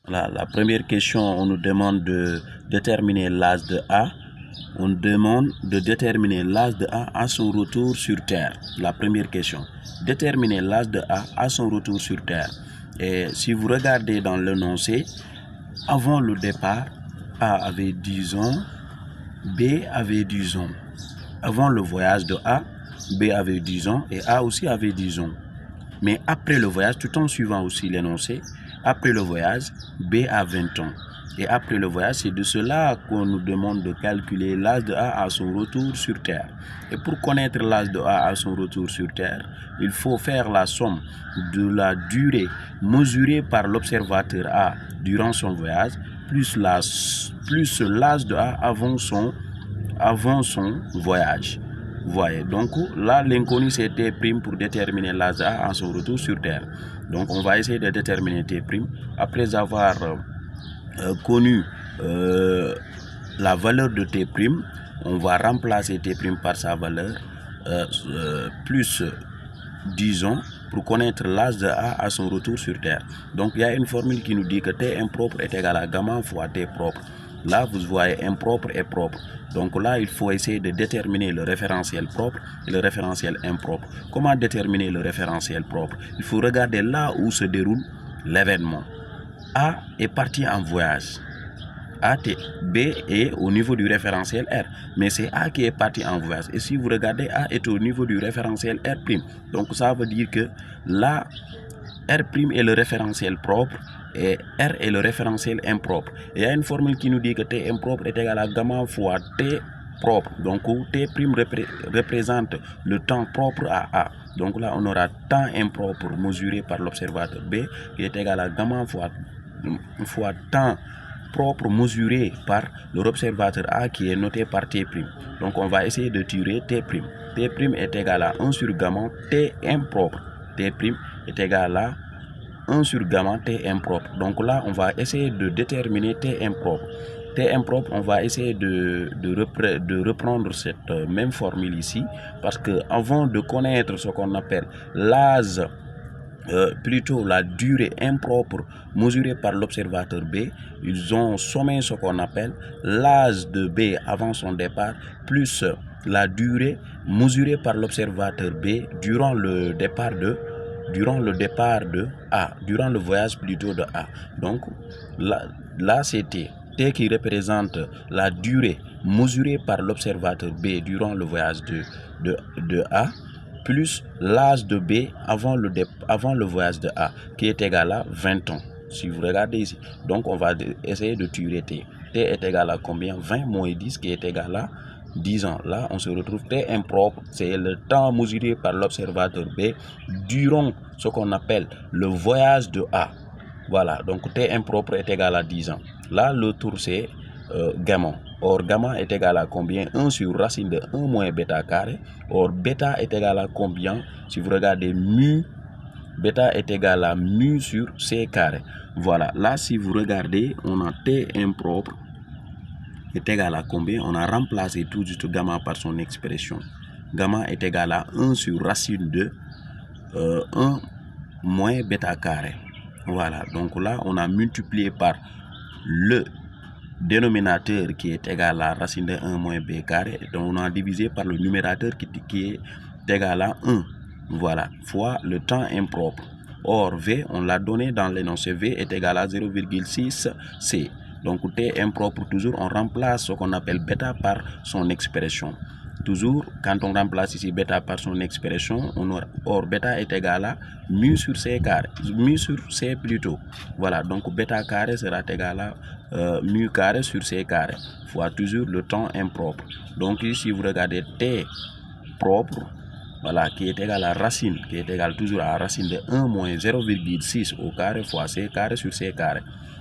La première question, on nous demande de déterminer l'âge de A. On demande de déterminer l'âge de A à son retour sur Terre. La première question. Déterminer l'âge de A à son retour sur Terre. Et si vous regardez dans l'énoncé, avant le départ, A avait 10 ans, B avait 10 ans. Avant le voyage de A, B avait 10 ans et A aussi avait 10 ans. Mais après le voyage, tout en suivant aussi l'énoncé, après le voyage, B a 20 ans. Et après le voyage, c'est de cela qu'on nous demande de calculer l'âge de A à son retour sur Terre. Et pour connaître l'âge de A à son retour sur Terre, il faut faire la somme de la durée mesurée par l'observateur A durant son voyage, plus l'âge de A avant son voyage. Vous voyez, donc là, l'inconnu c'est T' pour déterminer l'âge de A à son retour sur Terre. Donc on va essayer de déterminer T'. Après avoir connu la valeur de T', on va remplacer T' par sa valeur plus 10 ans pour connaître l'âge de A à son retour sur Terre. Donc il y a une formule qui nous dit que T impropre est égal à gamma fois T propre. Là, vous voyez impropre et propre. Donc là, il faut essayer de déterminer le référentiel propre et le référentiel impropre. Comment déterminer le référentiel propre? Il faut regarder là où se déroule l'événement. A est parti en voyage. B est au niveau du référentiel R. Mais c'est A qui est parti en voyage. Et si vous regardez, A est au niveau du référentiel R'. Donc ça veut dire que là, R' est le référentiel propre et R est le référentiel impropre. Et il y a une formule qui nous dit que T impropre est égal à gamma fois T propre. Donc T' représente le temps propre à A. Donc là, on aura temps impropre mesuré par l'observateur B qui est égal à gamma fois temps propre mesuré par l'observateur A qui est noté par T'. Donc on va essayer de tirer T'. T' est égal à 1 sur gamma T impropre. T' est égal à 1 sur gamma T impropre. Donc là, on va essayer de déterminer T impropre. T impropre, on va essayer de reprendre cette même formule ici, parce que avant de connaître ce qu'on appelle l'âge, plutôt la durée impropre mesurée par l'observateur B, ils ont sommé ce qu'on appelle l'âge de B avant son départ plus la durée mesurée par l'observateur B durant le départ de A, durant le voyage plutôt de A. Donc là c'était T qui représente la durée mesurée par l'observateur B durant le voyage de A, plus l'âge de B avant le voyage de A, qui est égal à 20 ans. Si vous regardez ici, donc on va essayer de tirer T. T est égal à combien? 20 moins 10 qui est égal à 10 ans. Là, on se retrouve T impropre, c'est le temps mesuré par l'observateur B durant ce qu'on appelle le voyage de A. Voilà, donc T impropre est égal à 10 ans. Là, le tour c'est gamma. Or, gamma est égal à combien? 1 sur racine de 1 moins bêta carré. Or, bêta est égal à combien? Si vous regardez mu, bêta est égal à mu sur C carré. Voilà, là, si vous regardez, on a T impropre est égal à combien? On a remplacé tout juste gamma par son expression. Gamma est égal à 1 sur racine de 1 moins bêta carré. Voilà, donc là, on a multiplié par le dénominateur qui est égal à racine de 1 moins b carré. Donc on a divisé par le numérateur qui est égal à 1. Voilà, fois le temps impropre. Or, V, on l'a donné dans l'énoncé, V est égal à 0,6 C. Donc T impropre, toujours, on remplace ce qu'on appelle bêta par son expression. Toujours, quand on remplace ici bêta par son expression, or bêta est égal à mu sur C carré, mu sur C plutôt. Voilà, donc bêta carré sera égal à mu carré sur C carré, fois toujours le temps impropre. Donc ici, vous regardez T propre, voilà, qui est égal à racine, qui est égal toujours à racine de 1 moins 0,6 au carré fois C carré sur C carré.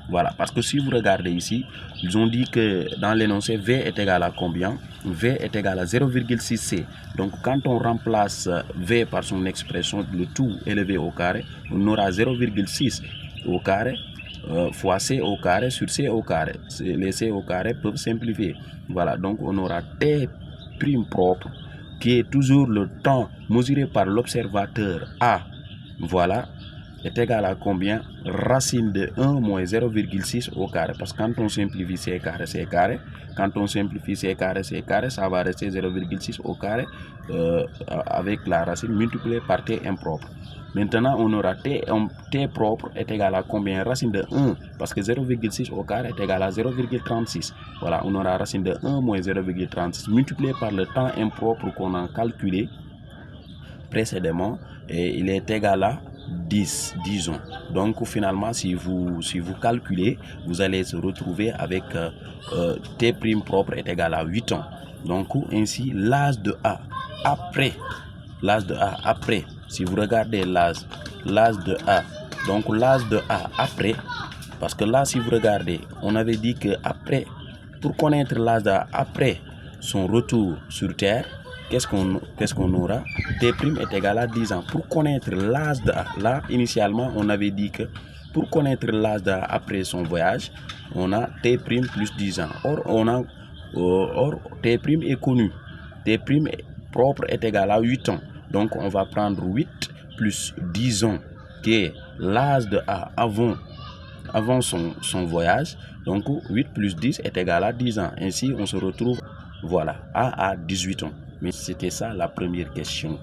Voilà, parce que si vous regardez ici, ils ont dit que dans l'énoncé, V est égal à combien? V est égal à 0,6 C. Donc quand on remplace V par son expression, le tout élevé au carré, on aura 0,6 au carré fois C au carré sur C au carré. Les C au carré peuvent simplifier. Voilà, donc on aura T' propre, qui est toujours le temps mesuré par l'observateur A. Voilà, est égal à combien? Racine de 1 moins 0,6 au carré. Parce que quand on simplifie c carré, c'est carré. Quand on simplifie c carré, c'est carré. Ça va rester 0,6 au carré avec la racine multipliée par t impropre. Maintenant, on aura t propre est égal à combien? Racine de 1, parce que 0,6 au carré est égal à 0,36. Voilà, on aura racine de 1 moins 0,36 multiplié par le temps impropre qu'on a calculé précédemment, et il est égal à 10, disons. Donc finalement, si vous calculez, vous allez se retrouver avec t' propre est égal à 8 ans. Donc ainsi, l'âge de A après, si vous regardez l'âge de A, donc l'âge de A après, parce que là, si vous regardez, on avait dit que après, pour connaître l'âge de A après son retour sur Terre, qu'est-ce qu'on aura? T' est égal à 10 ans. Pour connaître l'âge de A, là, initialement, on avait dit que pour connaître l'âge de A après son voyage, on a T' plus 10 ans. Or, T' est connu. T' propre est égal à 8 ans. Donc, on va prendre 8 plus 10 ans, qui est l'âge de A avant son voyage. Donc 8 plus 10 est égal à 10 ans. Ainsi, on se retrouve, voilà, A à 18 ans. Mais c'était ça la première question.